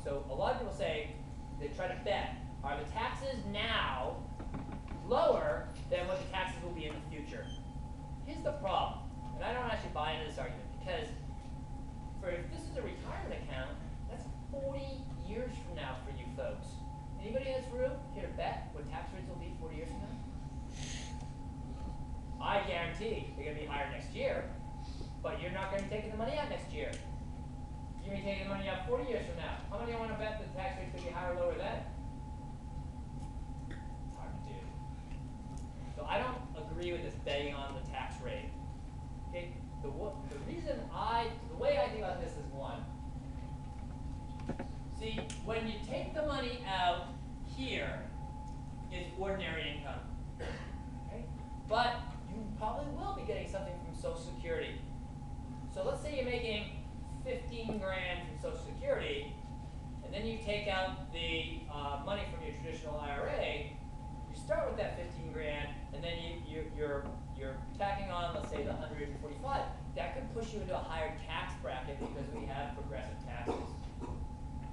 So a lot of people say, they try to bet, are the taxes now lower than what the taxes will be in the future? Here's the problem, and I don't actually buy into this argument, because if this is a retirement account, that's 40 years from now for you folks. Anybody in this room here to bet what tax rates will be 40 years from now? I guarantee they're going to be higher next year, but you're not going to be taking the money out next year. You're going to be taking the money out 40 years from now. How many want to bet that the tax rate's going to be higher or lower then? It's hard to do. So I don't agree with this betting on the tax rate. Okay? The way I think about this is one. See, when you take the money out here, it's ordinary income. Okay? But you probably will be getting something from Social Security. So let's say you're making 15 grand from Social Security, and then you take out the money from your traditional IRA. You start with that 15 grand, and then you're tacking on, let's say, the 145. That could push you into a higher tax bracket because we have progressive taxes.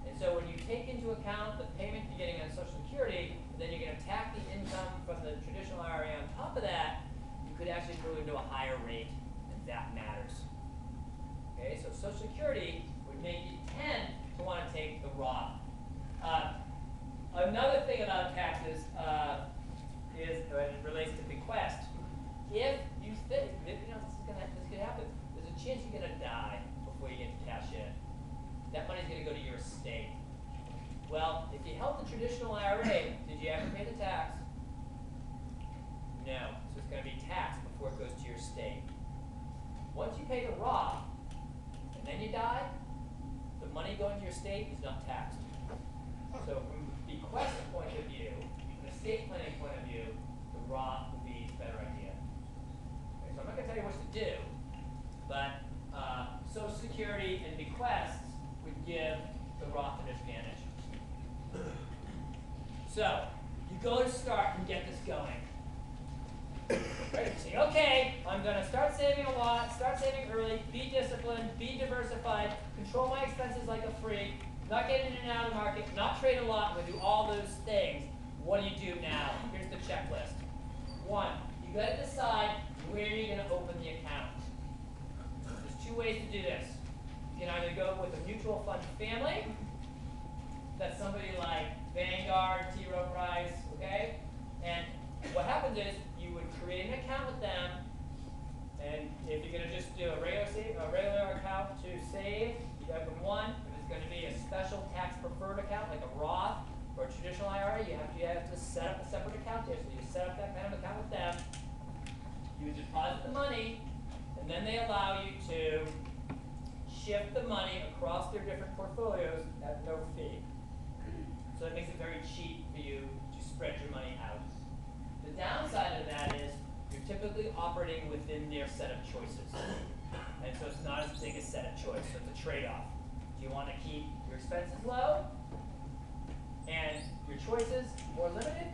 And so when you take into account the payment you're getting on Social Security, and then you're going to tack the income from the traditional IRA on top of that, you could actually move into a higher rate, and that matters. Okay, so Social Security would make you tend to want to take the Roth. Another thing about taxes is it relates to bequest. If you think, this could happen. There's a chance you're going to die before you get to cash in. That money's going to go to your estate. Well, if you held the traditional IRA, did you ever pay the tax? No. So it's going to be taxed before it goes to your estate. Once you pay the Roth, and then you die, the money going to your estate is not taxed. So from a bequest point of view, from an estate planning point of view, the Roth would be a better idea. Okay, so I'm not going to tell you what to do, but Social Security and bequests would give the Roth an advantage. So you go to start and get this going. Right? You say, okay, I'm going to start saving a lot, start saving early, be disciplined, be diversified, control my expenses like a freak, not get in and out of the market, not trade a lot, I'm going to do all those things. What do you do now? Here's the checklist. One, you got to decide where you're going to open the account. There's two ways to do this. You can either go with a mutual fund family, that's somebody like Vanguard, T. Rowe Price, okay? And what happens is you would create an account with them, and if you're going to just do a regular account to save, you open one. If it's going to be a special tax preferred account like a Roth or a traditional IRA, you have to set up a separate account there. So you set up that kind of account with them. You deposit the money, and then they allow you to shift the money across their different portfolios at no fee. So it makes it very cheap for you to spread your money out. The downside of that is you're typically operating within their set of choices. And so it's not as big a set of choice, so it's a trade-off. Do you want to keep your expenses low and your choices more limited?